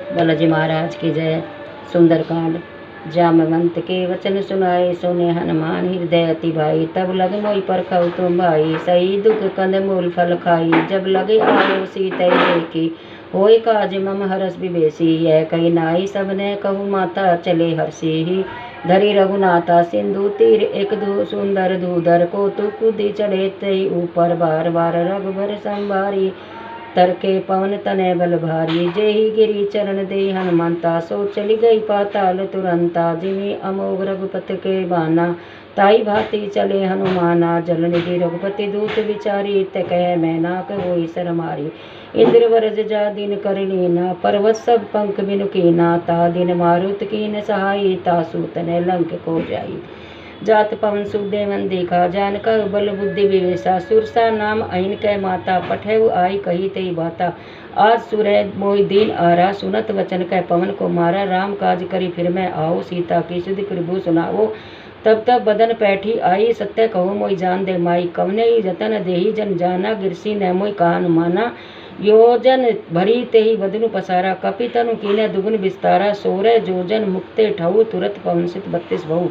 बालाजी महाराज की जय। सुंदरकांड। जामवंत के वचन सुनाए, सोने हनुमान हृदय अति भाई। तब लग मोहि परखऊ तुम भाई, सही दुख कंद मूल फल खाई। जब लगे आओ सीतै देखी, होय काज मम हरस विवेशी। यह कही नाई सब ने कहू, माता चले हर्षि ही। धरी रघुनाथा सिंधु तीर, एक दो सुंदर दूधर को। तू कूदी चढ़े तई ऊपर, बार बार रघुबर संभारी। तरके पवन तनय बल भारी, जेहि गिरी चरण दे हनुमंता। सो चली गई पाताल तुरंता, जिमि अमोघ रघुपति के बाना। ताई भांति चले हनुमाना, जल निधि रघुपति दूत विचारी। ते कह मैनाक होई सरमारी, इंद्र वरज जा दिन कर लीना। पर्वत सब पंख बिनु कीना, ता दिन मारुत कीन सहाई। तासु तनय लंक को जाई, जात पवन सुखदेवन देखा। जानका बल बुद्धि विवेशा, सुरसा नाम अहिन कै माता। पठेउ आई कही तेई बाता, आज सुरय मोहि दीन आरा। सुनत वचन कै पवन को मारा, राम काज करी फिर मैं आओ। सीता की सुधि प्रभु सुनाओ, तब तब बदन पैठी आई। सत्य कहो मोहि जान दे माई, कवने ही जतन देही जन जाना। गिरसी न मोहि कहा माना, योजन भरी तेहि बदनु पसारा। कपि तनु कीने दुगुन विस्तारा, सोरह जोजन मुक्ते ठऊ। तुरत पवनसुत 32 बहु,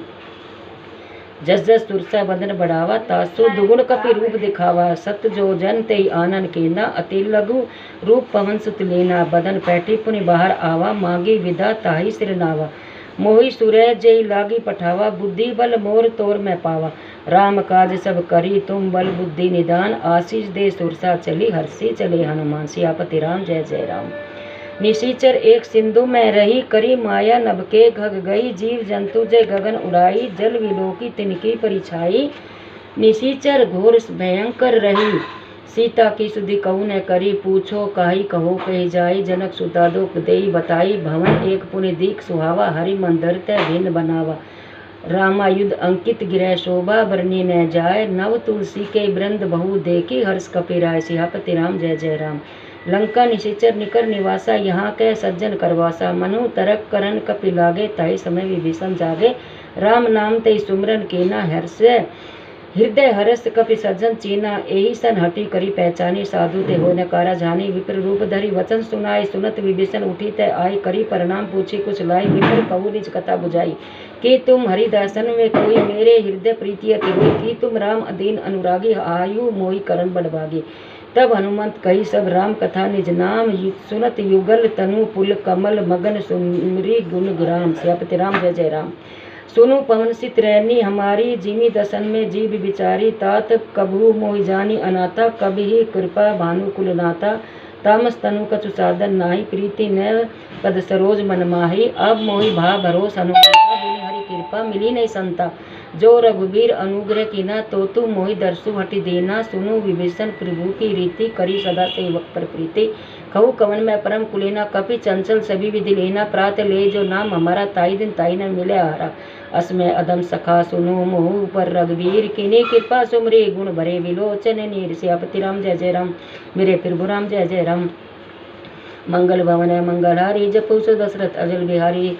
जस जस तुरसा बदन बढ़ावा। तासु दुगुण कपि रूप दिखावा, सत जो जन तेई आनन कीना। अति लघु रूप पवन सुत लीना, बदन पैठी पुनि बाहर आवा। मांगी विदा ताहि सिर नावा, मोहि सुरय जेई लागी पठावा। बुद्धि बल मोर तोर मैं पावा, राम काज सब करी तुम बल बुद्धि निदान। आशीष दे सुरसा चली, हर्षि चले हनुमान। सियापति राम जय जय राम। निशिचर एक सिंधु में रही, करी माया नभ के घग गई। जीव जंतु जय गगन उड़ाई, जल विलोकी तिनकी परिछाई। निशिचर घोर भयंकर रही, सीता की सुधि कहु न करी। पूछो काहि कहो कही जाई, जनक सुता दुख देई बताई। भवन एक पुनि दीख सुहावा, हरि मंदिर तै भिन्न बनावा। रामायुध अंकित गिरह शोभा, बरनी न जाय। नव तुलसी के वृंद बहु देखी, हर्ष कपिराय। सियापति राम जय जय राम। लंका निशिचर निकर निवासा, यहाँ कै सज्जन करवासा। मनु तरक करन कपि लागे, ताहि समय विभीषण जागे। राम नाम ते सुमरन कीना, हर्ष हृदय हरस कपि सज्जन चीना। एहि सन हटी करी पहचानी, साधु ते हो नकारा जानी। विप्र रूप धरी वचन सुनाई, सुनत विभीषण उठी तै आई। करी प्रणाम पूछी कुछ लाई, विप्र कहु निज कथा बुझाई। कि तुम हरिदासन में कोई, मेरे हृदय प्रीति अति हुई। कि तुम राम अधीन अनुरागी, आयु मोहि करण बड़भागी। तब हनुमंत कही सब राम कथा निज नाम, सुनत युगल तनु पुल कमल। मगन सुमरी गुण ग्राम। सियापति राम जय जय राम। सुनु पवन सित रैनी हमारी, जिमि दसन में जीव विचारी। तात कबहू मोहि जानी अनाथा, कबहि कृपा भानु कुल नाथा। तामस तनु कछु साधन नाही, प्रीति न पद सरोज मन माही। अब मोहि भा भरोस हनुमंता, बिनु हरि कृपा मिली नहीं संता। जो रघुबीर अनुग्रह कीना, तो तू मोहि दर्शु हटि दीना। सुनु विभीषण प्रभु की रीति, करी सदा सेवक पर प्रीति। कहू कवन मैं परम कुलीना, कपि चंचल सभी विधि लेना। प्रात ले जो नाम हमारा, ताई दिन ताई न मिले आहारा। असमय अदम सखा सुनो मोहु पर रघुवीर, किन्हीं कृपा सुमरे गुण भरे विलोचन नीर। सियापति राम जय जय राम। मेरे प्रभु राम जय जय राम। मंगल भवन है मंगलहारी, जपु सो दशरथ अजल बिहारी।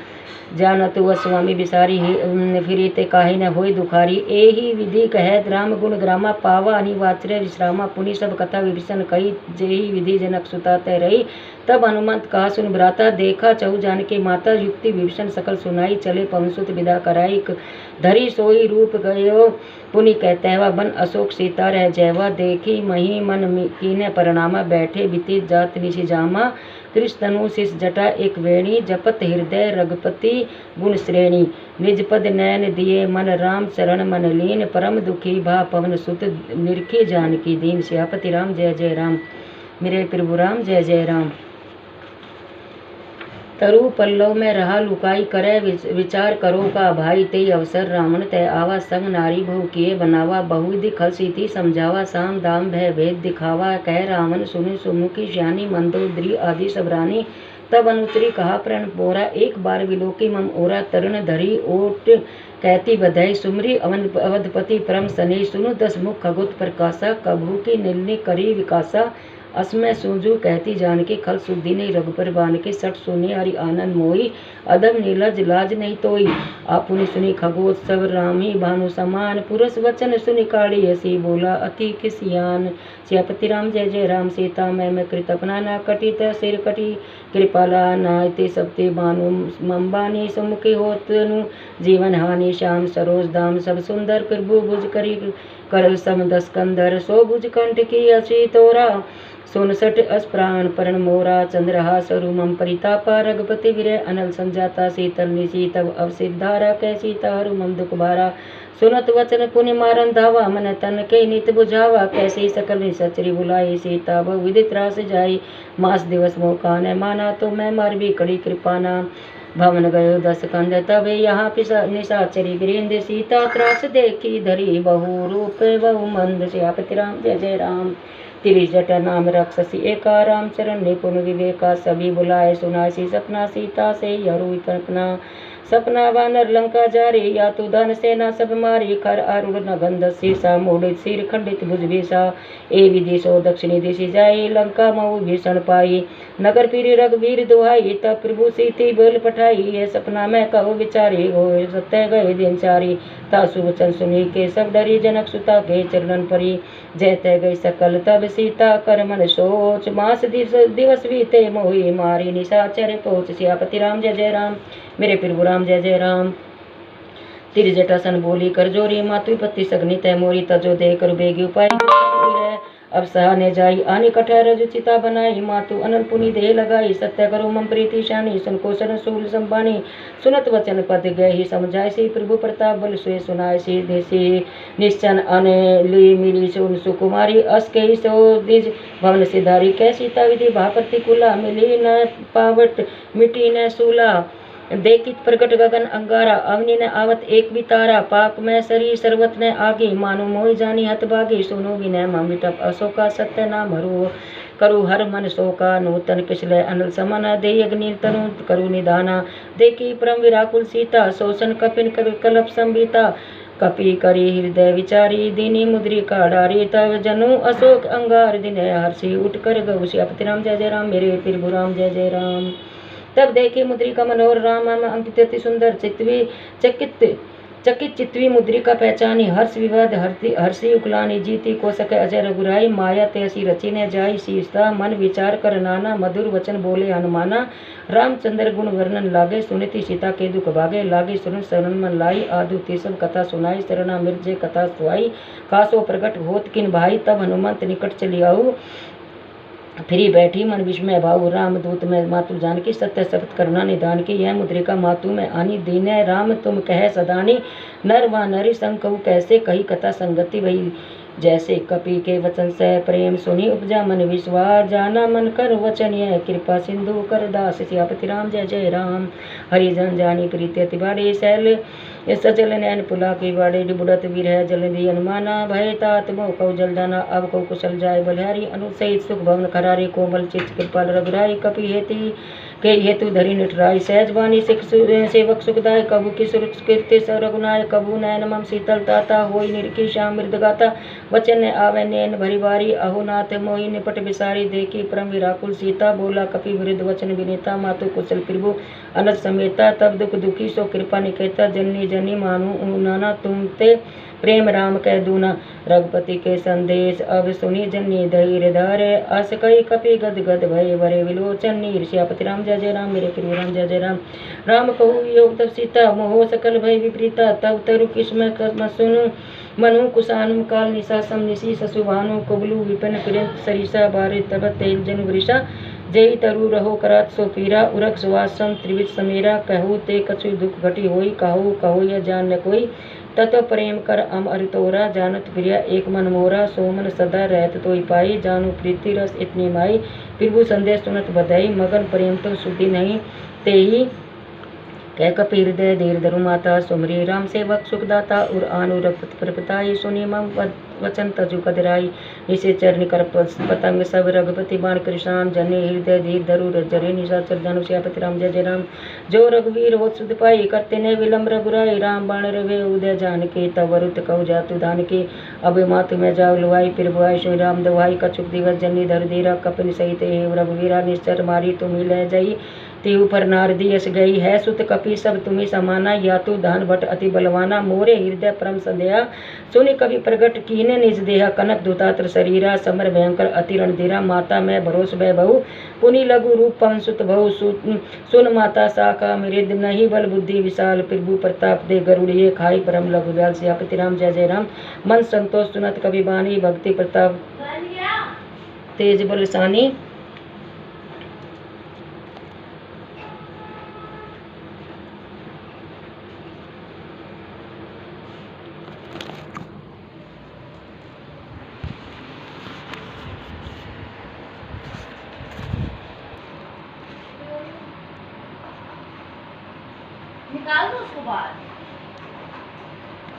जानत वह स्वामी बिसारी, फिरी ते काहे न होई दुखारी। एहि विधि कहत राम गुण ग्रामा, पावा अनिवार्य विश्रामा। पुनि सब कथा विभीषण कही, जेहि विधि जनक सुता तै रही। तब हनुमंत कहा सुन भ्राता, देखा चहु जानकी माता। युक्ति विभीषण सकल सुनाई, चले पवनसुत विदा कराई। धरी सोई रूप गयो पुनि कहतहवा, बन अशोक सीता रह जयवा। देखी मही मन कीने परिणामा, बैठे बीती जात निशि जामा। कृष्ण तनु शिष जटा एक वेणी, जपत हृदय रघुपति गुण श्रेणी। निज पद नयन दिए मन, राम चरण मन लीन। परम दुखी भा पवन सुत, निरखी जानकी दीन। सियापति राम जय जय राम। मेरे प्रभु राम जय जय राम। तरु पल्लव में रहा लुकाई, करे विचार करो का भाई। ते अवसर रावण तय आवा, संग नारी बहु किए बनावा। बहुविधि खल सीती समझावा, साम दाम भय भेद दिखावा। कह रावण सुनु सुमुखी श्यानी, मंदोदरी आदि सब रानी। तब अनुचरी कहा प्रण बोरा, एक बार विलोकी मम ओरा। तरुण धरी ओट कहती बधाई, सुमरी अवधपति परम सने। सुनु 10 मुख खगोत प्रकाशा, कभू की नीलनी करी विकासा। असमय सूझू कहती जानकी, खल सुधी नहीं रघुपर बानकी, सठ सुनी हरि आनंद मोई, अदम नीलज लाज नहीं तोई। आपुनि सुनी खगोत्सव रामी भानु समान, पुरुष वचन सुनि काढ़ी हसी, बोला अति किसियान। सियापति राम जय जय राम, सीता मैं कृत अपना ना कटी, त सिर कटी कृपाला नायते सबते बानु, मम्बानी सुमुखी होतनु जीवन हानि, श्याम सरोज दाम सब सुंदर, प्रभु भुज करी कर सम दस कंधर, सो भुज कंठ की असी तोरा, 69 अस्प्राण परण मोरा, चंद्रहास रूमम परितापा, रघुपति विरय अनल संजाता, शीतल निशी तब अवसित धारा, कैसी तारु मम दुख भारा, सुनत वचन पुण्य मारन धावा, मन तन के नित बुझावा, कैसी सकल निसचरी बुलाई, सीता बहु विदित रास जाई, मास दिवस मोका न माना, तो मैं मार भी कड़ी कृपाना, भवन गयो 10 कंध, तब यहाँ निशाचरी गिरेंद्र, सीता त्रास देखी धरी, बहु रूप बहु मंद। सियापति राम जय जय राम। तिरिश जटा नाम राक्षसी एका, राम चरण निपुण विवेका, सभी बुलाए सुनासी सपना, सीता से हरू कल्पना, सपना वानर लंका जारी, या तू धन सेना सब मारी, खर आरूढ़ नगंध शीसा, मोड़ित सिर खंडित भुज भीसा, ए विदिशो दक्षिणी दिशि जाई, लंका मऊ भीषण पाई, नगर फिरी रघुवीर दुहाई, तब प्रभु सीती बोल पठाई, ये सपना मैं कहो विचारी, हो सत्य गए दिन चारी, तासु वचन सुनी के सब डरी, जनक सुता के चरणन परी, जयते गई सकल तब सीता कर मन सोच, मास दिवस बीते मोहि मारी, निशाचर पहुँच। सियापति राम जय जय राम, मेरे प्रभु राम जय जय राम। तिर जटासन बोली कर जोरी, मातु पति सगनी तय मोरी, तजो दे कर बेगी उपाय, अब सहाने जाई, आनी कठा रज चिता बनाई, मातु अनल पुनि देह लगाई, सत्य करो मम प्रीति शानी, सुन कोशन सूल संबानी, सुनत वचन पद गए ही समझाय, सी प्रभु प्रताप बल सुय सुनाय, सी देसी निश्चन अनली मिली सुन सुकुमारी, अस के सो दिज भवन सिधारी, कैसी विधि भा प्रतिकूला, मिली न पावट मिटी न सूला, देखित प्रकट गगन अंगारा, अवनि न आवत एक भी तारा, पाप में सरी सर्वत न आगे, मानो मोहि जानी हत भागी, सुनो विनय मम विटप अशोका, सत्य नाम हरू करु हर मन शोका, नूतन पिछले अनल समन, देय अग्नि तनु करु निदाना, देखी परम विराकुल सीता, शोषण कपिन कर कलप संबीता, कपि करी हृदय विचारी, दीनी मुद्रिका डारी, तब जनु अशोक अंगार दिन हर्षि, उठ कर गौ। सियापति राम जय जय राम, मेरे प्रभु राम जय जय राम। तब देखे मुद्रिका मनोहर राम अंकित अति सुंदर, चकित चित्वी मुद्रिका पहचानी, हर्ष विवाद हर्षि उकलानी, जीती को सके अजय रघुराई, माया तेसी रची ने जाई, सीता मन विचार कर नाना, मधुर वचन बोले हनुमाना, रामचंद्र गुण वर्णन लागे, सुनिति सीता के दुख भागे, लागे सुन शरण मन लाई, आदुति सब कथा सुनाई, शरणा मिर्जे कथा सुहाई, कासो प्रकट होत किन भाई, तब हनुमंत निकट चली आऊ, फिरी बैठी मन विस्मय भाऊ, राम दूत में मातु जानकी, सत्य शपथ करुणा निदान की, यह मुद्रिका मातु में आनी, दीने राम तुम कह सदानी, नर व नरी संग कहूँ कैसे, कही कथा संगति वही, जैसे कपि के वचन से प्रेम सुनी, उपजा मन विश्वास, जाना मन कर वचन यह, कृपा सिंधु कर दास। सियापति राम जय जय राम। हरिजन जानी प्रीति अति बाड़ी, शैल सजल नैन पुला की बाड़ी, डिबुड़त वीर है जल दी अनुमाना, भय तात मोह कौ जलदाना, अब कौ कुशल जाय बलिहारी, अनुसहित सुख भवन खरारी, कोमल चित कृपाल रघुराई, कपि हेती के हेतु धरी निठराई, सहज वाणी सेवक सुखदाय, कबू की सुरकृत्य रघुनाय, कबू नयन मम शीतल ताता, होई निरखी श्याम मृद गाता, वचन आवे नैन भरी बारी, अहो नाथ मोहि निपट विसारी, देखी परम विराकुल सीता, बोला कपि विरुद्ध वचन विनेता, मातु कुशल प्रभु अनज समेता, तब दुख दुखी सो कृपा निकेता, जननी जनी मानु नाना, तुम ते प्रेम राम कह दूना, रघुपति के संदेश अब सुनी, जन्नी धैर्य धारे, अस कई कपि गद गद भय वरे विलोचन नीर। सियापति राम जय जय राम, मेरे प्रभु राम जय जय राम। राम कहू योग तब सीता, मोह सकल भय विपरीता, तब तरु किस्म सुनु, मनु कुशानु काल निशासम निशी, ससुभानु कुबलु विपिन कृंत सरिसा, बारे तब तेल जन वृषा, जय तरु रहो करात सो पीरा, उरक सुवासम त्रिविध समेरा, कहू ते कछु दुख घटी होई, कहो कहो यह जान न कोई, तत प्रेम कर अम अरितोरा, जानत प्रिय एक मन मोरा, सोमन सदा रहत तोई पाई, जानू प्रीति रस इतनी माई, प्रभु संदेश सुनत बधाई, मगन प्रेम तो सुधि नहीं, ते ही कह कपि हृदय धीर धरु माता सुमरी राम सेवक सुखदाता और आनु रघुपति प्रपताई सुनी मम वचन तजु कदराई इसे चरण कर पतंग सब रघुपति बाण कृष्ण जने हृदय धीर धरु जरे निशाचर धनु सियापति राम जय जय राम जो रघुवीर हो सुध पाई करते ने विलम्ब रघुराई राम बाण रवे उदय जान के तब वरुत कहु जातु दान के अब मातु में जाऊ लुआई फिर बुआई श्री राम दवाई कछुक दिवस जनी धर धीरा कपिन सहित हे रघुवीरा निश्चर मारी तुम ले जाई तेऊ पर नारदी यश गई है सुत कपि सब तुम्हें समाना या तु धान भट अति बलवाना मोरे हृदय परम संध्या सुनि कवि प्रगट कीने निज देहा कनक दुतात्र शरीरा समर भयंकर अति रणधीरा माता में भरोस भय बहु पुनि लघु रूप पवन सुत बहु सुन माता साका मृद नहीं बल बुद्धि विशाल प्रभु प्रताप दे गरुड़िए खाई परम लघु व्याल सियापति राम जय जय राम मन संतोष सुनत कवि बानी भक्ति प्रताप तेज बल सानी निकाल दो उसको बाहर।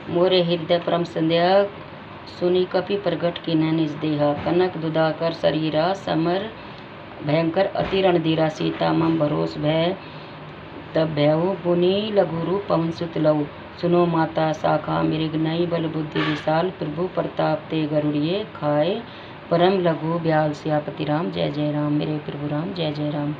मोरे हृदय परम संध्या सुनी कपि प्रगट कीन्ह निज देहा कनक दुधाकर शरीरा समर भयंकर अति रणधीरा सीता मम भरोस भय तब भयउ पुनि लघुरु पवन सुत लऊ सुनो माता शाखा मृग नई बल बुद्धि विशाल प्रभु प्रताप ते गरुड़िए खाए परम लघु ब्याल सियापति राम जय जय राम मेरे प्रभु राम जय जय राम।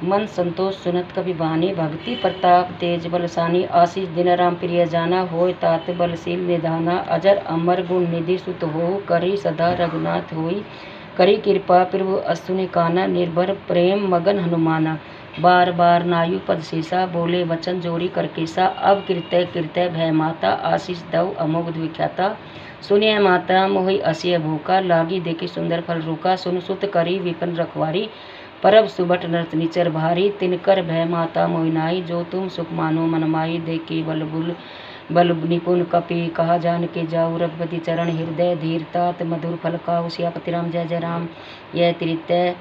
मन संतोष सुनत कवि बानी भक्ति प्रताप तेज बलसानी आशीष दिन राम प्रिय जाना होय तात बलशील निधाना अजर अमर गुण निधि सुत हो करी सदा रघुनाथ होई करी कृपा प्रभु असुनि काना निर्भर प्रेम मगन हनुमाना बार बार नायु पद सीसा बोले वचन जोड़ी कर केसा अब कृत्य कृत्य भय माता आशीष दव अमोघ विख्याता सुनिय माता मोहि असिय भूखा लागी देखी सुंदर फल रूका सुन सुत करी विपिन रखवारी परब सुबट नृत निचर भारी तिनकर भय माता मोहिनाई जो तुम सुख मानो मनमाई देखी बल निपुण कपि कहा जान के जाऊ रघुपति चरण हृदय धीरतात मधुर फल काहु सियापति राम जय जय राम। यह तृतीय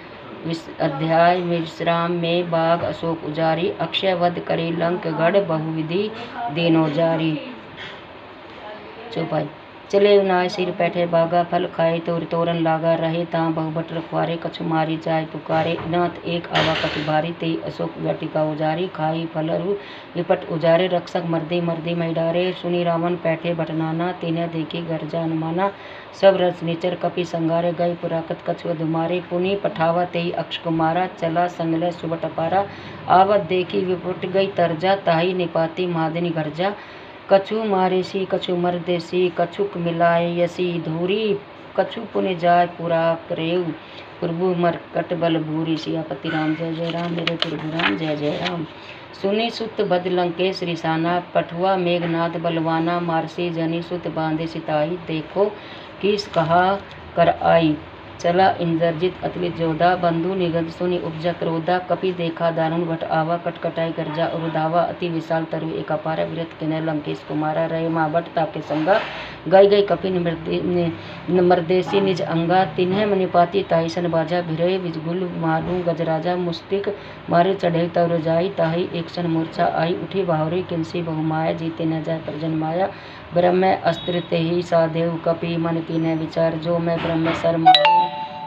अध्याय विश्राम में बाघ अशोक उजारी अक्षय वध करे लंक गढ़ बहुविधि दीनो जारी चौपाई चले उनाय सिर बैठे बागा फल खाए तोर तोरन लागा रहे तां बहुबट रखवारे कछु मारी जाय पुकारे नाथ एक आवा कटि भारी ते अशोक वाटिका उजारी खाई फलरु विपट उजारे रक्षक मर्दे मर्दे मई डारे सुनी रावण बैठे भटनाना तिन्हें देखी गर्जा अनुमाना सब रस निचर कपि संगारे गए पुराकत कछु धुमारे पुनि पठावा तेई अक्ष कुमारा चला संगले सुबट अपारा आवत देखी विपट गई तरजा ताही निपाती महादिनी गर्जा कछु मारेसी कछु मरदेसी कछुक मिलाए यसी धूरी कछु पुण्य जाय पूरा करेऊ प्रभु मरकट बल भूरी सियापति राम जय जय राम मेरे प्रभु राम जय जय राम। सुनी सुत बद लंकेश रिसाना पठुआ मेघनाथ बलवाना मारसी जनी सुत बांधे सिताई देखो किस कहा कर आई चला इंद्रजित अतुलित जोधा बंधु निगंध सुनि उपजा क्रोधा कपि देखा दारुण भट आवा कटकटाई गर्जा और धावा अति विशाल तरु एक अपार विरत किन्ह लंकेश कुमारा रहे माँ भट ताके संगा गई गई कपि मरदेसी निज अंगा तिन्ह मनिपाती ताईसन बाजा भिरे विजगुल मारू गजराजा मुस्तिक मारे चढ़े तर जाई ताही एक सन मूर्छा आई उठी बाहुरी किंसी बहुमाया जीते न जाय प्रजन माया ब्रह्म अस्त्र ते ही साधेव कपि मन की न विचार जो मैं ब्रह्म सर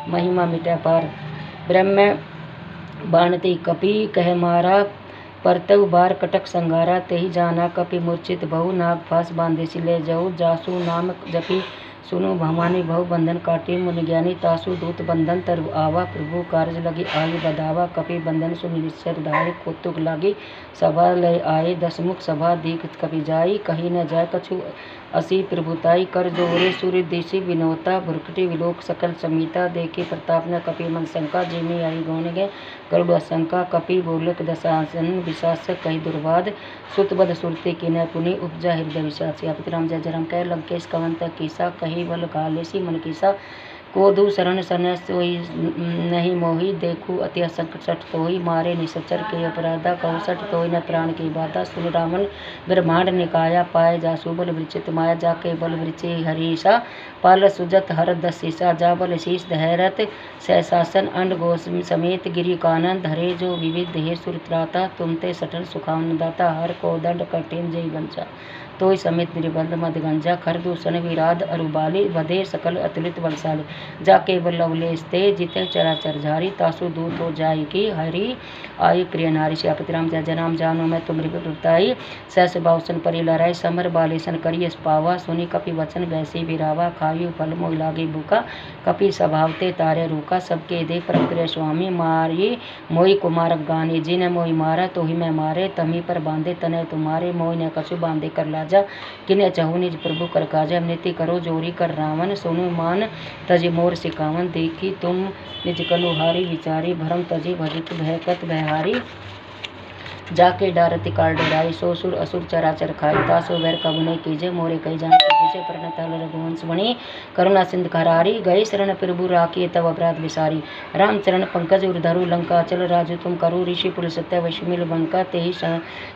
महिमा मिटा पार ब्रह्म बाणती कपि कह मारा परतव बार कटक संगारा तेहि जाना कपि मूर्छित बहु नाग फास बांधे सिले जाऊ जासु नाम जपि सुनो भवानी बहु बंधन काटे मुनि ज्ञानी तासु दूत बंधन तर आवा प्रभु कार्य लगी आयु बधावा कपि बंधन सुनिश्चर धाय कौतुक लागी सभा लय आए दसमुख सभा दीख कपि जाई कही न जाय कछु असी प्रभुताई कर जोरे सूर्य देशी विनोता भुरकटी विलोक सकल समीता देखे प्रताप न कपि मन शंका जिमी आई गौन गए गरुड़ शंका कपि बोलक दशासन विशासक कही दुर्वाद सुतबद सुरते की न पुनि उपजा हृदय विशास सियापति राम जय जय राम कह लंकेश कवंत कीसा कही बल कालेसी मन कीसा कोदू शरण सन सोई नहीं मोही, देखू अति संकट सठ तोहि, मारे निसचर के अपराधा, कहु सठ तोहि न प्राण की बाधा। सुन रावण ब्रह्मांड निकाया, पाए जासु बल वृचित माया, जाके बल वृचे हरीसा, पाल सुजत हर दशीसा, जा बल शीस धैरत सहसासन, अंड गोस समेत गिरी कानन, धरे जो विविध हे सुरत्राता, तुमते सठन सुखावन दाता, हर को दंड कठिन जय वंचा, तोय समेत निर्बंध मद गंजा, खरदूषण विराध अरुबाली, वधे सकल अतुलित बलशाली, जाके बल लवलेश ते, जिते चराचर झारी, तासु दूत हो जाय की हरि, आई प्रिय नारी। श्यापति राम जय जय राम, जानो मैं तुमरी प्रताई, सहस बाउसन परि लराई, समर बालेसन करिय पावा, सुनी कपि वचन वैसी बिरावा, खायु फल मोहि लागी भूखा, कपि स्वभावते तारे रूखा, सबके दे परम प्रिय स्वामी, मारी मोहि कुमारक गानी, जिन मोहि मारा तोहि मैं मारे, तमी पर बांधे तनय तुम्हारे, मोहि न कछु बांधे कर लाजा, किन्ह चहु निज प्रभु कर काजा, नीति करो जोरी कर रावण, सोनु मान तज मोर सिकावन, देखी तुम निज कलुहारी, विचारी भरम तजी भजित भयकत भयहारी, जाके डारति काल डराई, सो सुर असुर चराचर खाई, तासो वैर कबु नहीं कीजे, मोरे कई जान कीजे, प्रणतल रघुवंश बणी, करुणा सिंध करारी, गए शरण प्रभु राखिए तब अपराध विसारी, राम चरण पंकज उर्धरु लंका, चल राजू तुम करू, ऋषि पुल सत्य वैश्मिल बंका, तेहि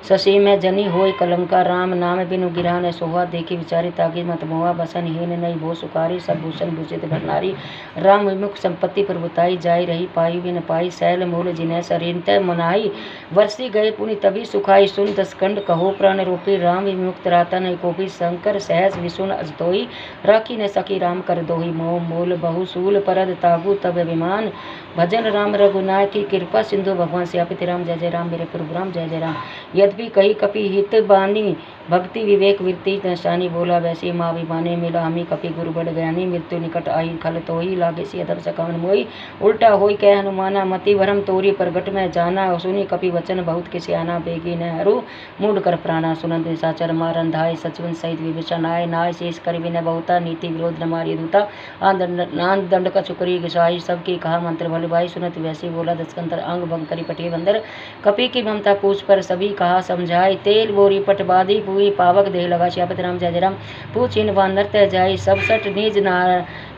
शशि में जनी होय कलंका, राम नाम बिनु गिरह न सोहा, देखी विचारी तागी मत मोहा, बसन हीन नहीं भो सुखारी, सब भूषण भूषित भरनारी, राम विमुख संपत्ति प्रभुताई, जाय रही पाई बिन पाई, शैल मूल जिन्ह सरिंत मनाई, वर्षी गए पुनि तभी सुखाई, सुन दसकंड कहो प्राण रूपी, राम विमुक्त राता नहीं कोपी, शंकर सहस विसुन अजतोई, राखी न सकी राम कर दोही, मोह मूल बहुसूल परद तागु तब विमान, भजन राम रघुनाय की कृपा सिंधु भगवान। श्यापति राम जय जय राम, मेरे प्रभु राम जय जय राम, यद्यपि कही कपि हित बानी, भक्ति विवेक वृत्ति नशानी, बोला वैसी माँ विमाने, मिला हमी कपि गुरु बड़ ज्ञानी, मृत्यु निकट आई खल तोही, लागे सी अधम सकवन मोई, उल्टा होई कह हनुमाना, मति भरम तोरी प्रगट में जाना, सुनी कपि वचन बहुत किसी आना, बेगी न हरू मूड कर प्राणा, सुनंद निशाचर मारन धाय, सचवन सहित विभीषण आय, नाय शेष कर विनय बहुता, नीति विरोध न मारी दूता, आन दंड का चुकरी घिसाई, सबकी कहा मंत्र भले भाई, सुनत वैसी बोला दशकंतर, अंग भंग करी पटिए बंदर, कपि की ममता पूछ पर सभी कहा समझाई, तेल बोरी पटबादी पूरी पावक देह लगा। श्यापति राम जय जय राम, पूछिन वानर तय जाई, सब सट निज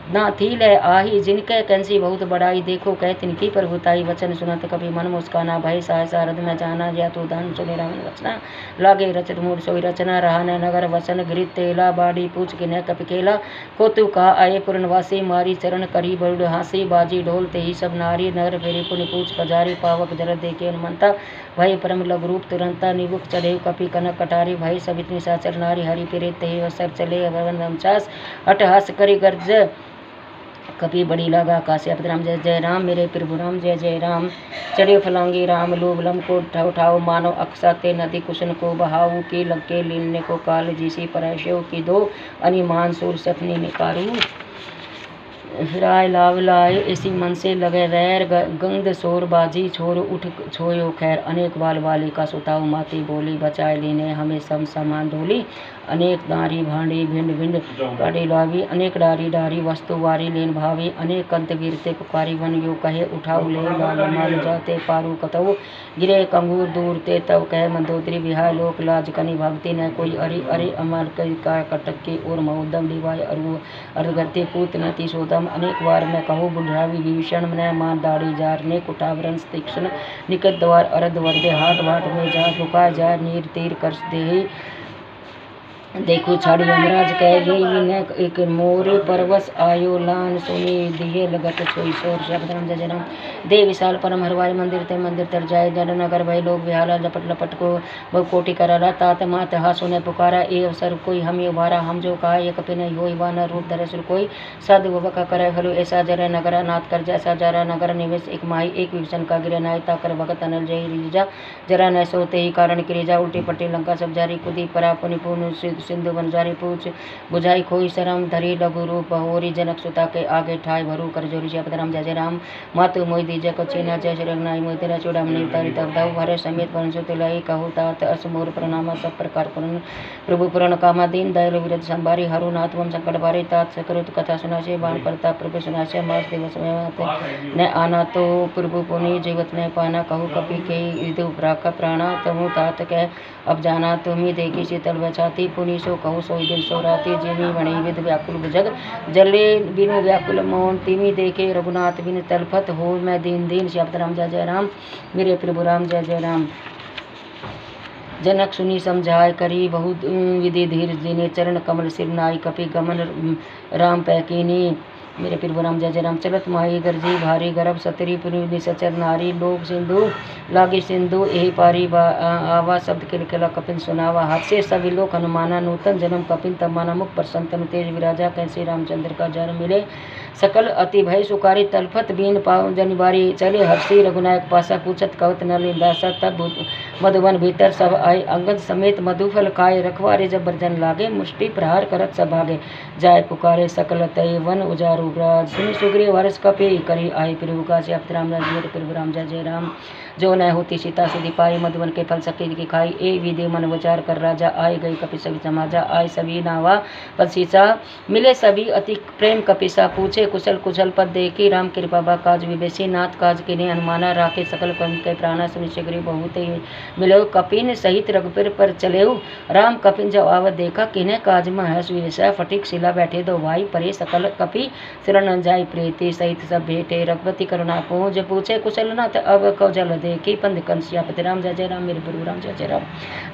ना थी ले आही, जिनके कंसी बहुत बड़ाई, देखो कह तिनकी प्रभुताई, वचन सुनत कभी मन मुस्काना, भय सहसा रद में जाना, जया तू दान सुने रावण वचना, लागे रचत मूड सोई रचना, रहा न नगर वसन घृत तेला, बाड़ी पूछ किन्ह कपि केला, को तू कहा आए पूर्णवासी, मारी चरण करी बरुड हासी, बाजी ढोल ते ही सब नारी, नगर फेरी पुनि पूछ पजारी, पावक जरद देखे हनुमंता, भय परम लघु रूप तुरंता, निबुक चढ़े कपि कनक कटारी, भय सबित निशाचर नारी, हरि फिरे ते अवसर चले अवन रमचास, अटहास करी गर्ज कभी बड़ी लगा का। श्यापति राम जय जय राम, मेरे प्रभु राम जय जय राम, चढ़े फलांगी राम लोभ लम को उठाओ, मानो अक्षाते नदी कुशन को बहाऊ, की लग के लीनने को काल जिसी परशेव की दो, अनिमान सूर सपनी निकारू, राय लाव लाए इसी मन से लगे रैर, गंध शोर बाजी छोर उठ छोयो खैर, अनेक बाल बालिका सुताऊ माती बोली, बचाए लेने हमें सम समान ढोली, अनेक दारी भांडी भिंड भिंड काटी लावी, अनेक डारी डारी वस्तु वारी लेन भावी, अनेक कंत गिरते पुकारी वन यो कहे, उठाऊ ले लाल माल जाते पारू कतऊ, गिरे कंगूर दूर ते तब कहे मंदोदरी, विहाय लोक लाज कनि भक्ति न कोई, अरे अरे अमर कई का कटक के और महोदम डिवाय अरु अर्धगति पूत नति सोदम, अनेक बार मैं कहूँ बुढ़ावी विभीषण न मां दाढ़ी जार, ने कुटावरण तीक्ष्ण निकट द्वार अरद वर्दे, हाट वाट में जा झुका जा, नीर तीर कर दे, देखो छाड़ी यमराज कह गई न एक मोर, परवश आयो लान सुनी दिए लगत छोई शोर। श्यापति राम जय जय राम, दे विशाल परम हरवाई, मंदिर ते मंदिर तर जाए, जन नगर भय लोग विहाला, लपट लपट को बहु कोटि करारा, तात मात हासो ने पुकारा, ए अवसर कोई हम उभारा, हम जो कहा ये कपि नहीं होई, वाना रूप धरे सुर कोई, साधु बका करे भलो, ऐसा जरा नगर नाथ कर जैसा जरा नगर निवेश, एक माही एक विभीषण का गिरे नाय, ताकर भगत अनल जय रिजा, जरा न सोते ही कारण किरेजा, उल्टी पट्टी लंका सब जारी, कुदी परा पुनि पूर्ण सिंधु बंजारी, पूछ बुझाई खोई शरम, धरी लघु रूप होरी, जनक सुता के आगे ठाई भरू कर जोरी। श्यापति राम जय जय राम, मातु मोहि दीजय को चीना, जय श्री रघुनाई मोहि तेरा चूड़ामणि उतारी, तब दाऊ भरे समेत परंसु तुलाई, कहु तात अस मोर प्रणामा, सब प्रकार पुरन प्रभु पुराण कामा, दीन दयालु विरत संभारी, हरु नाथ मम संकट भारी, तात सकृत कथा सुनासे, बाण प्रताप प्रभु सुनासे, मास दिवस में न आना, तो प्रभु पुनि जीवत में पाना, कहु कपि के विदु प्राका प्राणा, तमु तात कह अब जाना, तुम्ही देखी शीतल बछाती, पुनि कही सो कहूँ सोई दिन सो राती जिमी वणी विद व्याकुल भुजग जले बिनु व्याकुल मोहन तिमी देखे रघुनाथ बिन तलफत हो मैं दीन दीन श्याम राम जय जय राम मेरे प्रभु राम जय जय राम। जनक सुनी समझाय करी बहुत विधि धीर दीने चरण कमल सिर नाई कपि गमन राम पैकीनी मेरे प्रभु राम जय जय राम। चलत माही गरजी भारी गर्भ सतरी पुनि सचर नारी लोक सिंधु लागी सिंधु यही पारी आवा शब्द किलकिला कपिन सुनावा हाथ से सभी लोग हनुमाना नूतन जन्म कपिन तब माना मुख प्रसन्न तेज विराजा कैसे रामचंद्र का जन्म मिले सकल अति भय सुकारी तलफत बीन पाव जनिवारी चले हर्षि रघुनायक पासा पूछत कवत नलिदासा तब मधुबन भीतर सब आए अंगद समेत मधुफल खाए रखवारे जब बर्जन लागे मुष्टि प्रहार करत सब भागे जाय पुकारे सकल तय वन उजारू राज सुनि सुग्रीव वर्ष कपि करी आए प्रभु का राम राज प्रभु राम जय जय राम। जो न होती सीता सुधी पाई मधुबन के फल सके की खाई ए विदे मन विचार कर राजा आए गई कपि सभी समाजा आए सभी नावा पद सीसा मिले सभी अति प्रेम कपिसा पूछे कुशल कुशल पद देखी राम कृपा बा काज विवेशी नाथ काज किने अनुमाना राखे सकल कम के प्राणा सुनि शीघ्र बहुत मिलो कपिन सहित रघुपीर पर चले राम कपिन जब आवत देखा किन्हें काज में है सुविषय फटिक शिला बैठे दो भाई परे सकल कपि शरण जाय प्रीति सहित सब भेटे रघुपति करुणा पहुँच पूछे कुशल नाथ अब कौजल देखी पंद कंसियापति राम जय जय राम मेरे प्रभु राम जय जय राम।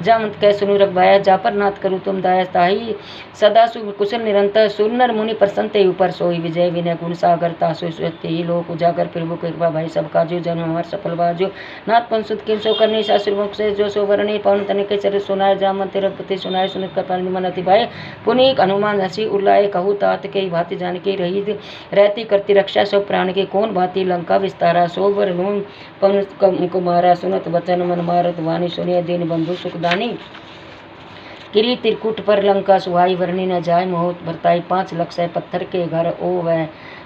जामत कह सुनु रघुबाया जा पर नाथ करूँ तुम दाया ताही सदा कुशल निरंतर सुनर मुनि प्रसन्न ऊपर सोई विजय विनय गुण सागर तासु ही लोक उजागर प्रभु कृपा भाई सब काजू जन्म हमार सफल बाजू नाथ पंसुत किन सो करने शास्त्र मुख से जो सो वर्णी पवन तनिक के चर सुनाए जामत रघुपति सुनाए सुनित कपाल मन अति भाई पुनीक हनुमान हसी उल्लाए कहू तात के भांति जान के रही रहती करती रक्षा सब प्राण के कौन भांति लंका विस्तारा सोबर नून पवन कुमारा सुनत वचन मन मारत वाणी सुनिय दीन बंधु सुखदानी किरी त्रिकुट पर लंका सुहाई वर्णी न जाय मोहत भरताई 5 लाख से पत्थर के घर ओ वह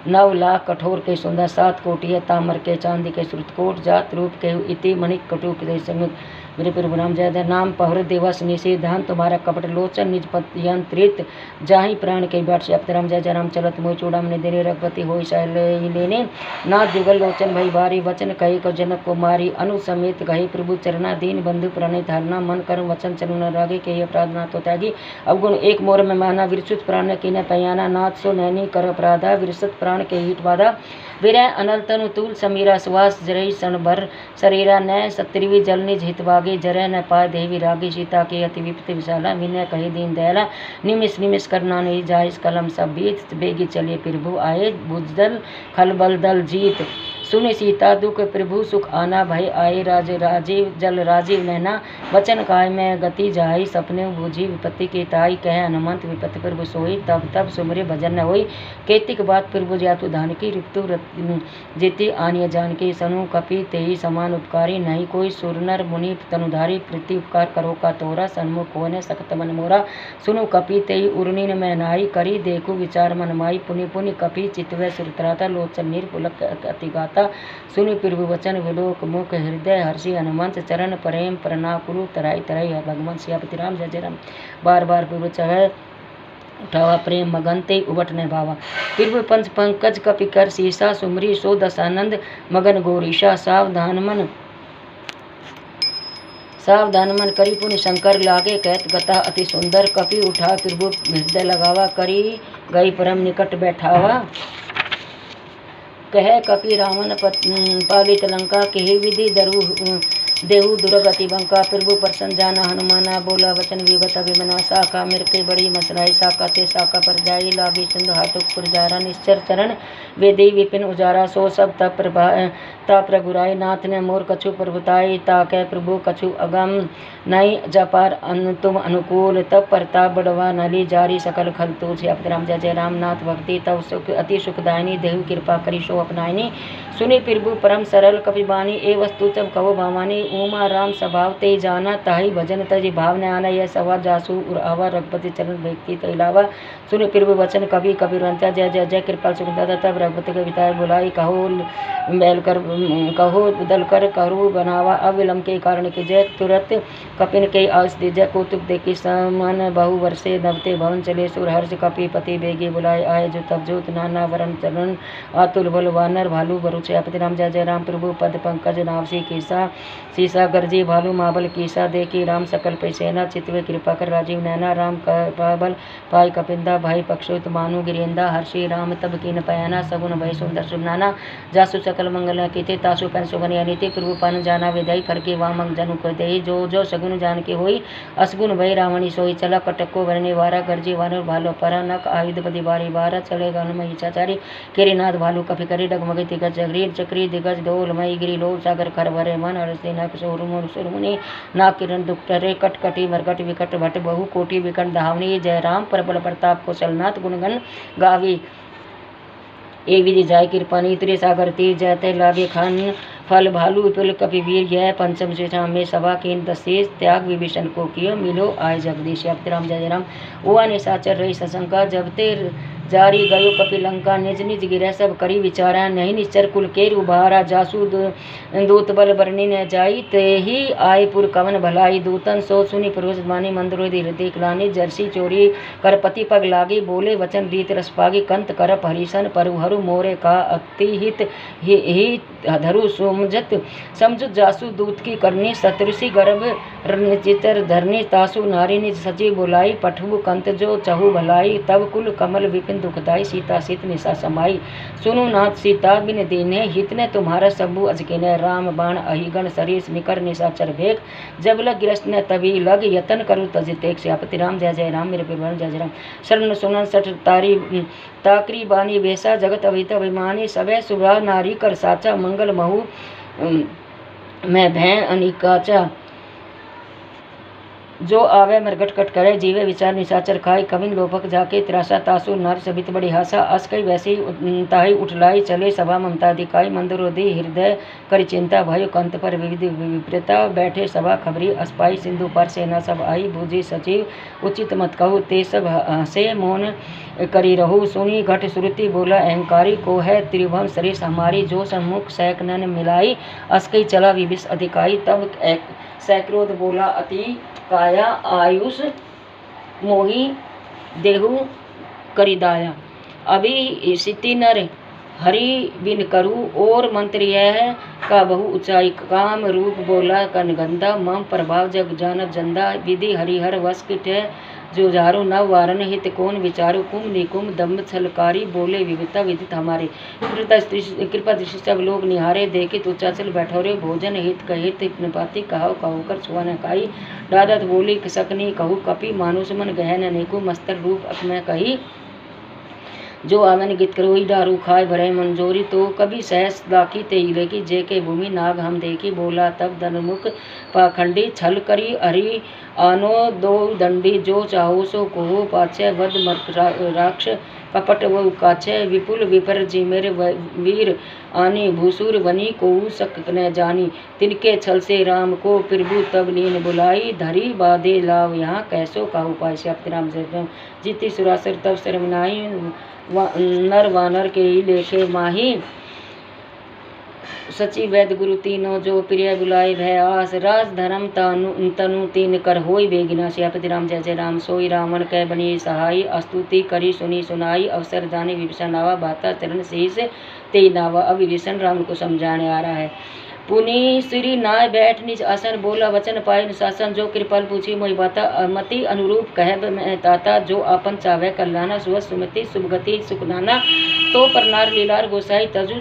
9 लाख कठोर के सुंदर 7 कोटि तामर के चांदी के श्रुतकोट जात रूप के इति मणिक कटु के संग मेरे प्रभु राम जय जय नाम पहर दिवस निषेधान तुम्हारा कपट लोचन निज यंत्रित जाहि प्राण के बैठ से राम जय जय राम चलत मोह चूड़ामणि देरे रघुपति हो लेने नाथ जुगल लोचन भई भारी वचन कहे को जनक कुमारी अनु समेत कहे प्रभु चरना दीन बंधु प्रणित हरना मन कर्म वचन चलन रागे के अपराध नाथ तो त्यागी अवगुण एक मोर में माना विरसुत प्राण की न पयाना नाथ सो नैनी कर अपराधा विरसत प्राण के हीट बाधा विरय अनल तनु तूल समीरा सुवास जरई सन भर शरीरा न सत्रिवी जल निज हितवागे जरय न पाय देवी रागी सीता के अति विपति विशाला विनय कही दीन दयाला निमिष निमिष करना नहीं जाय कलम सब बीत बेगी चलिए प्रभु आए बुजदल खलबल दल जीत सुनि सीता दुख प्रभु सुख आना भय आए राज राजीव जल राजीव नैना वचन काय में गति जाई सपने बूझी विपत्ति के ताई कह हनुमंत विपत्ति प्रभु सोई तब तब सुमरे भजन न होई केतिक बात प्रभु जातु धान की ऋतु जीति आनिय जान के सनु कपि तेहि समान उपकारी नहीं कोई सुरनर मुनि तनुधारी प्रीति उपकार करो का तोरा सन्मुख होने सकत मन मोरा सुनु कपि तेहि उर्निन में नाई करी देखु विचार मन माई पुनि पुनि कपि चितवे सुरत्राता लोचन निर्पुलक अति गाता सुनि प्रभु वचन विलोक मुख हृदय हर्षि हनुमंत चरण प्रेम प्रणाकुरु तराई तराई भगवान सियापति राम जय जय राम। बार बार प्रभु चढ़े उठावा प्रेम मगनते उबट ने भावा प्रभु पंच पंकज कपि कर सीसा सुमरी सो दसानंद मगन गौरीशा सावधान मन करी पुनि शंकर लागे कहत गता अति सुंदर कपि उठा प्रभु हृदय लगावा करी गई परम निकट बैठावा कह कपि रावण पालित लंका केहि विधि दरु देहु दुर्गति बंका प्रभु प्रसन्न जाना हनुमाना बोला वचन विगत अभिमना साका मेर के बड़ी मसराई साका ते साका पर जाई लागी सिंधु हाटुक पुरजारा निश्चर चरण वेदी विपिन उजारा सो सब तप ता प्रघुराई नाथ ने मोर कछु प्रभुताई ता कह प्रभु कछु अगम नई जपार तुम अनुकूल तब प्रताप बड़वा नली जारी सकल खल तुझ राम जय जय राम नाथ भक्ति तब सुख अति सुखदायनी देहु कृपा करी शो अपनायनी सुनि प्रभु परम सरल कपिबानी ए वस्तु तब कहो भवानी उमा राम स्वभाव ते जाना ताही भजन तजी भाव न आना यह सवा जासु उर आवा रघुपति चरण व्यक्ति तो इलावा सुनि प्रभु वचन कवि कबीरवंता जय जय जय कृपाल सुखदाता तब रघुपति कविताएं बुलाई कहो बैल कर कहो बदल कर करु बनावा अविलंब के कारण के जय तुरंत कपिन के आस दीजय कौतुक देखी समन बहु वर्षे नवते भवन चले सुर हर्ष कपि पति बेगे बुलाए आए जो तब जोत नाना वरण चरण आतुल बल वानर भालू बरुचे अपति राम जय जय राम प्रभु पद पंकज नावसी केसा सीसा गरजे भालू माबल कीसा देखी राम सकल पैसेना चितवे कृपा कर राजीव नैना राम पाबल पाई कपिंदा भाई पक्षुत मानु गिरिंदा हर्षि राम तब कीन पयाना सगुन भय सुंदर सुनाना जासु सकल मंगल कीते तासु पन सुगन अनिति प्रभु पन जाना विदई फरके वामंग जनु को दे जो जो सगुन जान के होई असगुन भय रावणी सोई चला कटको वरने वारा गरजे वानर भालो परा नक आयुध पति बारी बारा चलेगा हनुमई चाचारी केरीनाथ भालू कफि करे डगमगे दिगज जगरीर चक्री दिगज डोल मई गिरी लोल सागर खर भरे मन हरसे नक सोरुमुन सुरमुनि नाक किरण दुखटरे कटकटी मरकट विकट भट बहु कोटि विकट धावनी जय राम प्रबल प्रताप कौशलनाथ गुणगन गावी एक विधि जाय कृपानी त्रि सागर तीर जयते लागे खान फल भालू विपुल कपि वीर यह पंचम श्रीराम में सभा केन दशेष त्याग विभीषण को कियो मिलो आय जगदीश राम जय राम ओआ ने साचर रही सशंका जब ते जारी गयो कपि लंका निज निज गिरह सब करी विचारा नहीं निश्चर कुल केर उभारा जासु दूत बल बरनी न जाई ते ही आय पुर कवन भलाई दूतन सो सुनी पुरुष मानी मंदरो हृदय क्लानी जर्सी चोरी कर पति पग लागी बोले वचन रीत रस पागी कंत करप हरिशन परु मोरे का अति हित ही धरु समझुत जासु दूत की करनी शत्रुषि गर्भ चितर धरनी तासु नारी निज सची बुलाई पठु कंत जो चहु भलाई तब कुल कमल विपिन दुखदाई सीता सीत निशा समाई सुनु नाथ सीता बिन दीने हित ने तुम्हारा सबू अजकिने राम बाण अहिगण सरीस निकर निशाचर भेक जब लग गिरस्त ने तभी लग यतन करु तजितेक श्यापति राम जय जय राम मेरे पिबन जय जय राम शरण सुनन सठ तारी ताकरी बानी वेसा जगत अभित अभिमानी सबे सुभा नारी कर साचा मंगल महु मैं भैं अनिकाचा जो आवे मरगट कट करे जीवे विचार निशाचर खाई कविन लोभक जाके त्रासा तासु नर सबित बड़ी हासा अस कई वैसी ताही उठलाई चले सभा ममता दिखाई मंदरोधि हृदय कर चिंता भय कंत पर विविध विपरीता बैठे सभा खबरी अस्पाई सिंधु पर सेना सब आई बूझी सचिव उचित मत कहू ते सब हसे मौन करी रहू सुनी घट श्रुति बोला अहंकारी को है त्रिभुवन सरिस हमारी जो सम्मुख सैकनन मिलाई अस कई चला विविष अधिकाई तब सैक्रोध बोला अति काया आयुष मोही देहु करिदाया अभी सिति नर हरि बिन करू और मंत्र यह का बहु ऊंचाई काम रूप बोला कनगंदा मम प्रभाव जग जानत जंदा विधि हरिहर वस किटे जो जारो नव वारण हित कौन विचारो कुम निकुम दम्भ छलकारी बोले विविधता विदित हमारे कृपा दृष्टि सब लोग निहारे देखे तुचा चल बैठोरे भोजन हित कहित निपाति कहो कहो कर छुआ न काई दादत बोली सकनी कहू कपि मानुष मन गहन निकु मस्तर रूप अकमै कही जो आवन गीत करोही डारू खाए भरे मंजोरी तो कभी सहस दाकी तेले की जे के भूमि नाग हम देखी बोला तब धनमुख पाखंडी छल करी हरि आनो दो दंडी जो चाहो सो कोहो पाछे वध राक्ष कपट वो काछे विपुल विपर जी मेरे वीर आनी भूसुर वनी को सक न जानी तिनके छल से राम को प्रभु तब लीन बुलाई धरी बादे लाव यहाँ कैसो का उपाय श्याप्ति राम से जीती सुरासर तब शर्मनाई नर वानर के ही लेखे माही सची वैद गुरु तीनों जो प्रिय बुलाए भय आस राज धर्म तनु तीन कर होई बेगिना श्यापति राम जय जय राम सोई रावण कै बनी सहाई अस्तुति करी सुनी सुनाई अवसर जाने विभीषण आवा बाता चरण शीस ते नावा अब विभीषण राम को समझाने आ रहा है पुनि श्री नाय बैठ निज आसन बोला वचन पाए शासन जो कृपाल पूछी मोहि बाता मति अनुरूप कह मैं ताता जो आपन चावे कल्याणा सुव सुमति सुभगति सुखनाना तो पर नार लीलार गोसाई तजु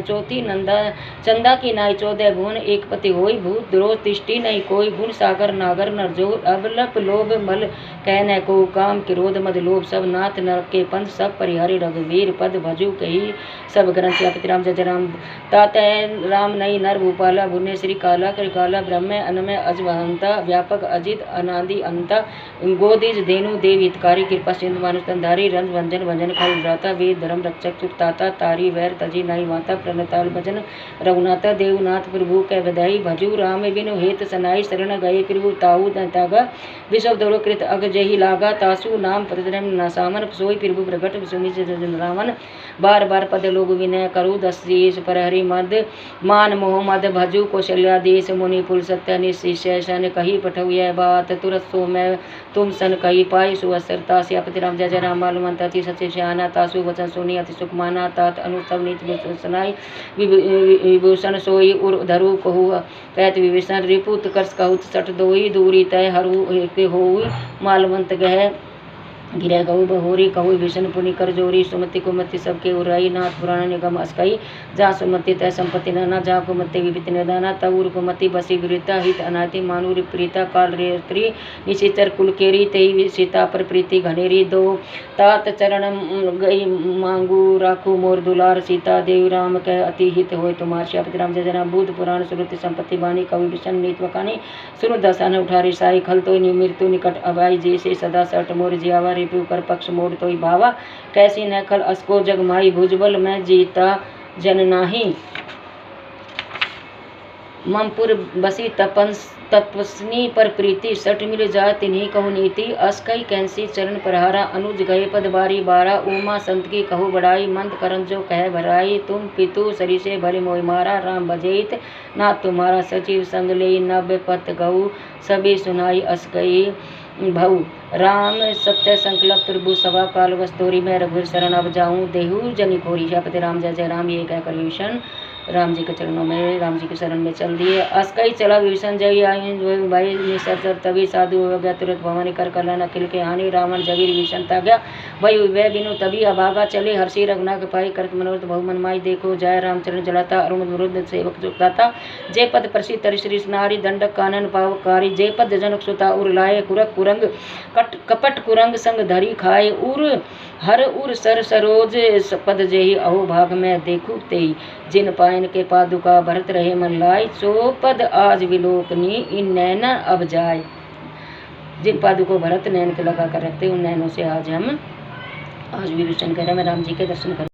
चौथी नंदा चंदा की नाई 14 भुवन एक पति होई भूत द्रोह तिष्टि नहीं कोई गुण सागर नागर नर जो अबलप लोभ मल कह न को काम क्रोध मद लोभ सब नाथ नर के पंथ सब परिहरि रघुवीर पद भजु कही सब ग्रंथ श्यापति राम जय राम तात राम नई नर भूपाला भुवने श्री काला कृकाला ब्रह्म अनमय अजवहंता व्यापक अजित अनादि अंता गोदिज धेनु देव हितकारी कृपा सिंधु मानुष तंधारी रंज वंजन भंजन खल राता वेद धर्म रक्षक ताता तारी वैर तजी नाई माता प्रणताल भजन रघुनाथा देवनाथ प्रभु कै बधाई भजू राम बिनु हेत सनाई शरण गए प्रभु ताऊ तागा विश्व दौड़ो कृत अग जही लागा तासु नाम प्रतिरम नसामन सोई प्रभु प्रगट सुमित रावण बार बार पद लोग विनय करु दशीष पर हरि मद मान मोह मद नाद भजु कौशल्यादेश मुनि पुल सत्य निशेषन कही पठऊ यह बात तुरत सो मैं तुम सन कही पाई सुअसरता सियापति राम जय जय राम मालूमंत अति सत्य श्याना तासु वचन सुनी अति सुख माना तात अनुस्तव नीच सुनाई विभूषण सोई उर धरु कहु कहत विभीषण रिपुत कर्ष कहूत सठ दोई दूरी तय हरू के होई मालवंत गह गिरह गऊ बहोरी कहु भीषण पुनि कर जोरी सुमति कुमति सबके उराई नाथ पुराण निगम अस्कई जा सुमति तय संपत्ति नाना जा कुमति विपित निदाना तउर कुमति बसी विरिता हित अनाति मानुरी प्रीता काल रेत्री निशिचर कुलकेरी तेई सीता पर प्रीति घनेरी दो तात चरण गई मांगू राखू मोर दुलार सीता देव राम कह अति हित होय तुम्हार श्यापति राम जय जय बुद्ध पुराण श्रुति संपत्ति बानी कवि भीषण नीत वकानी सुनु दसान उठारी साई खल तो मृत्यु निकट अबाई जैसे सदा सट मोर जियावा रिपु कर पक्ष मोड़ तोई भावा कैसी न खल अस्को जगमाई भुजबल में जीता जन नाही ममपुर बसी तपस्नी पर प्रीति सट मिल जा तिन्ही कहु नीति अस्कई कैंसी चरण प्रहारा अनुज गए पद बारी बारा उमा संत की कहु बड़ाई मंद करन जो कह भराई तुम पितु सरी से भले मोय मारा राम बजेत ना तुम्हारा सचिव संग ले नभ पत गऊ सभी सुनाई अस्कई भऊ राम सत्य संकल्प प्रभु सभा काल वस्तोरी में रघुवीर शरण अब जाऊं देहु जनि खोरी श्यापति राम जय जय राम ये कहकर विभीषण राम जी के चरणों में राम जी के शरण में चल दिए। अस्कई चला विभीषण जय आई जो भाई निसर तभी साधु हो गया तुरंत भवानी कर कल्याण अखिल के हानि रावण जगी विभीषण ता गया वही वह बिनु तभी अभागा चले हर्षि रघुना के पाई करत मनोरथ बहुमन माई देखो जय रामचरण जलाता अरुण विरुद्ध सेवक चुकाता जय पद प्रसिद्ध तरि श्री नारी दंडक कानन पावकारी जय पद जनक सुता उर लाए कुरक कुरंग कपट कुरंग संग धरी खाए उर हर उर सर सरोज पद जेहि अहो भाग में देखू तेई जिन पायन के पादुका भरत रहे मन लाई सो पद आज विलोकनी इन नैना अब जाए। जिन पादुको भरत नैन के लगा कर रखते उन नैनों से आज विभीषण कह रहे हैं मैं राम जी के दर्शन कर